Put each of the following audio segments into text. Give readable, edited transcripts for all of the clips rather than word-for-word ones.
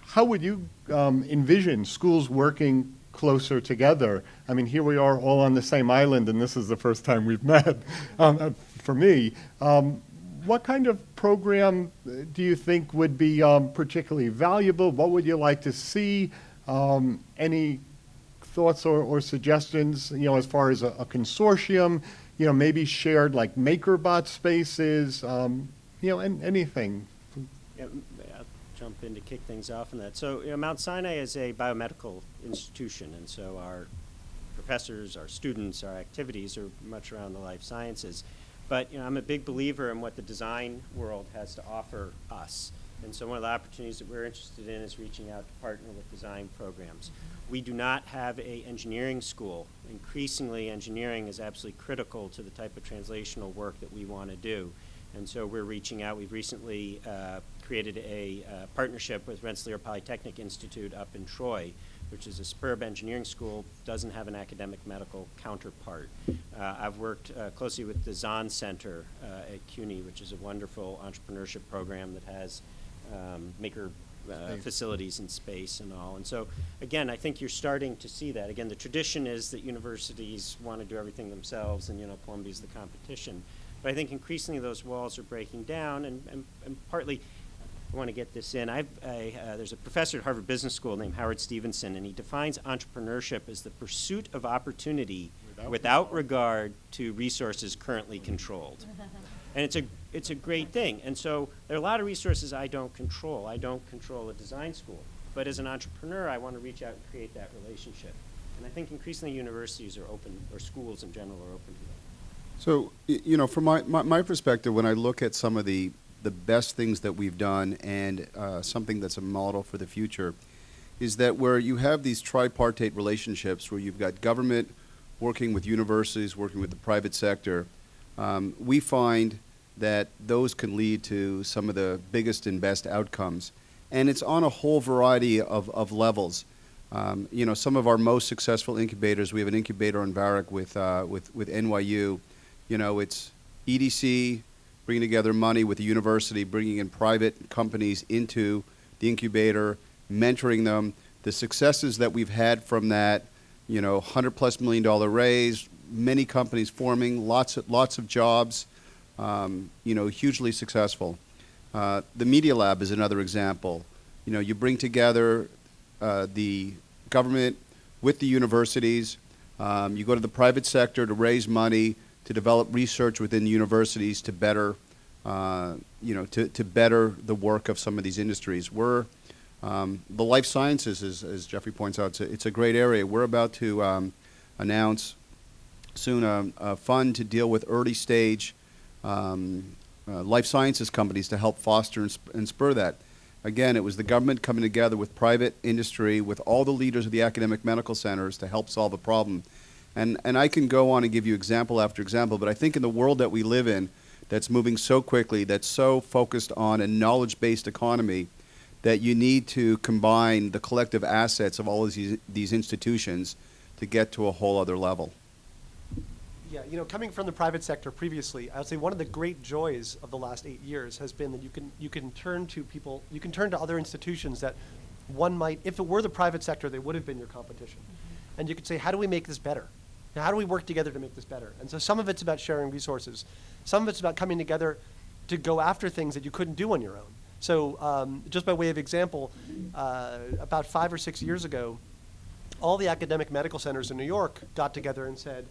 how would you envision schools working closer together? I mean, here we are all on the same island, and this is the first time we've met, for me. What kind of program do you think would be particularly valuable? What would you like to see? Any thoughts or suggestions, as far as a consortium, maybe shared like MakerBot spaces, and anything. Yeah, I'll jump in to kick things off on that. So, Mount Sinai is a biomedical institution, and so our professors, our students, our activities are much around the life sciences. But I'm a big believer in what the design world has to offer us. And so one of the opportunities that we're interested in is reaching out to partner with design programs. We do not have an engineering school. Increasingly, engineering is absolutely critical to the type of translational work that we want to do. And so we're reaching out. We've recently created a partnership with Rensselaer Polytechnic Institute up in Troy, which is a superb engineering school, doesn't have an academic medical counterpart. I've worked closely with the Zahn Center at CUNY, which is a wonderful entrepreneurship program that has maker facilities in space and all. And so, again, I think you're starting to see that. Again, the tradition is that universities want to do everything themselves, and Columbia's the competition. But I think increasingly those walls are breaking down, and partly, I want to get this in. There's a professor at Harvard Business School named Howard Stevenson, and he defines entrepreneurship as the pursuit of opportunity without regard to resources currently controlled. And it's a great thing. And so there are a lot of resources I don't control. I don't control a design school. But as an entrepreneur, I want to reach out and create that relationship. And I think increasingly universities are open, or schools in general are open to that. So, from my perspective, when I look at some of the best things that we've done and something that's a model for the future, is that where you have these tripartite relationships where you've got government working with universities, working with the private sector, we find that those can lead to some of the biggest and best outcomes. And it's on a whole variety of levels. Some of our most successful incubators, we have an incubator on Varick with NYU. It's EDC, bringing together money with the university, bringing in private companies into the incubator, mentoring them. The successes that we've had from that, $100+ million raise, many companies forming, lots of jobs, hugely successful. The Media Lab is another example. You bring together the government with the universities. You go to the private sector to raise money to develop research within universities to better, to better the work of some of these industries. We're the life sciences, as Geoffrey points out, it's a great area. We're about to announce soon a fund to deal with early stage life sciences companies to help foster and spur that. Again, it was the government coming together with private industry, with all the leaders of the academic medical centers to help solve a problem. And I can go on and give you example after example, but I think in the world that we live in, that's moving so quickly, that's so focused on a knowledge-based economy, that you need to combine the collective assets of all of these institutions to get to a whole other level. Yeah, coming from the private sector previously, I would say one of the great joys of the last 8 years has been that you can turn to people, you can turn to other institutions that one might, if it were the private sector, they would have been your competition. And you could say, how do we make this better? Now, how do we work together to make this better? And so some of it's about sharing resources. Some of it's about coming together to go after things that you couldn't do on your own. So just by way of example, about 5 or 6 years ago, all the academic medical centers in New York got together and said,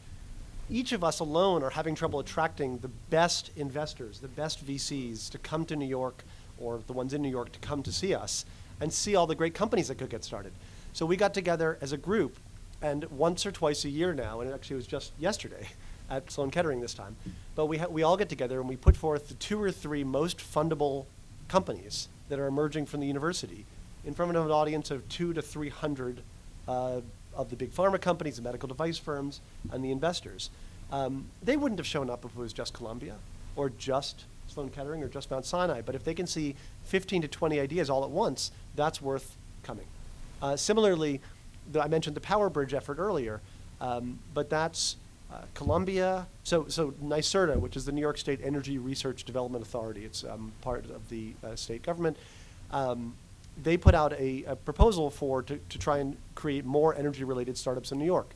each of us alone are having trouble attracting the best investors, the best VCs to come to New York, or the ones in New York to come to see us and see all the great companies that could get started. So we got together as a group, and once or twice a year now, and it actually was just yesterday at Sloan Kettering this time, but we all get together and we put forth the 2 or 3 most fundable companies that are emerging from the university in front of an audience of 200 to 300 of the big pharma companies, the medical device firms, and the investors. They wouldn't have shown up if it was just Columbia or just Sloan Kettering or just Mount Sinai, but if they can see 15 to 20 ideas all at once, that's worth coming. Similarly, I mentioned the Power Bridge effort earlier, but that's Columbia, so NYSERDA, which is the New York State Energy Research Development Authority, it's part of the state government. they put out a proposal to try and create more energy-related startups in New York.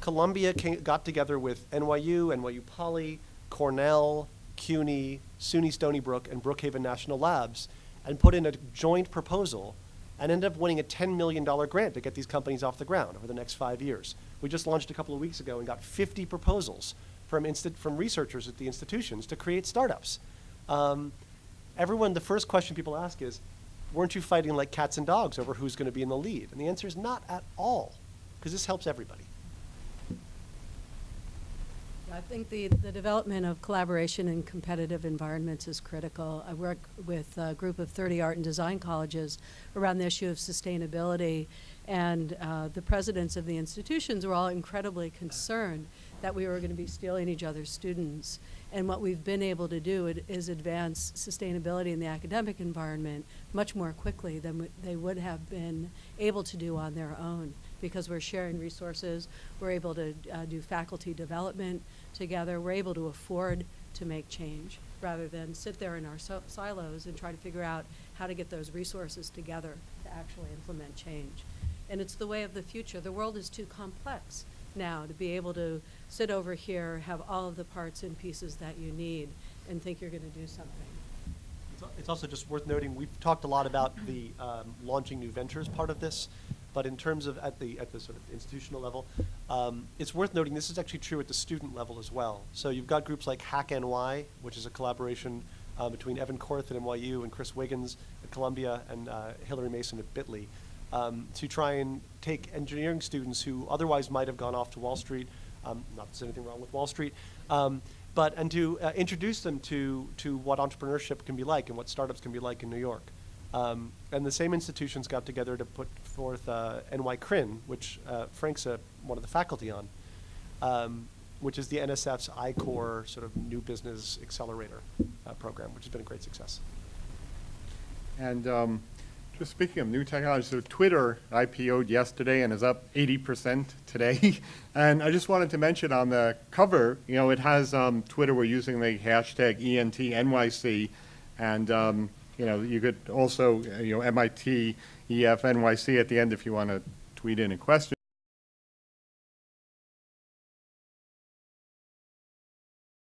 Columbia got together with NYU, NYU Poly, Cornell, CUNY, SUNY Stony Brook, and Brookhaven National Labs, and put in a joint proposal and ended up winning a $10 million grant to get these companies off the ground over the next 5 years. We just launched a couple of weeks ago and got 50 proposals from researchers at the institutions to create startups. The first question people ask is, weren't you fighting like cats and dogs over who's going to be in the lead? And the answer is not at all, because this helps everybody. I think the development of collaboration in competitive environments is critical. I work with a group of 30 art and design colleges around the issue of sustainability, and the presidents of the institutions were all incredibly concerned that we were going to be stealing each other's students. And what we've been able to do is advance sustainability in the academic environment much more quickly than they would have been able to do on their own, because we're sharing resources, we're able to do faculty development together, we're able to afford to make change rather than sit there in our silos and try to figure out how to get those resources together to actually implement change. And it's the way of the future. The world is too complex now to be able to sit over here, have all of the parts and pieces that you need, and think you're going to do something. It's also just worth noting, we've talked a lot about the launching new ventures part of this, but in terms of at the sort of institutional level, it's worth noting this is actually true at the student level as well. So you've got groups like Hack NY, which is a collaboration between Evan Korth at NYU and Chris Wiggins at Columbia and Hillary Mason at Bitly, to try and take engineering students who otherwise might have gone off to Wall Street, not that there's anything wrong with Wall Street, and to introduce them to what entrepreneurship can be like and what startups can be like in New York. And the same institutions got together to put forth NY CRIN, which Frank's one of the faculty on, which is the NSF's I-Core sort of new business accelerator program, which has been a great success. And just speaking of new technology, so Twitter IPO'd yesterday and is up 80% today. And I just wanted to mention on the cover, it has Twitter, we're using the hashtag ENTNYC, and you could also, MIT EF NYC at the end if you want to tweet in a question.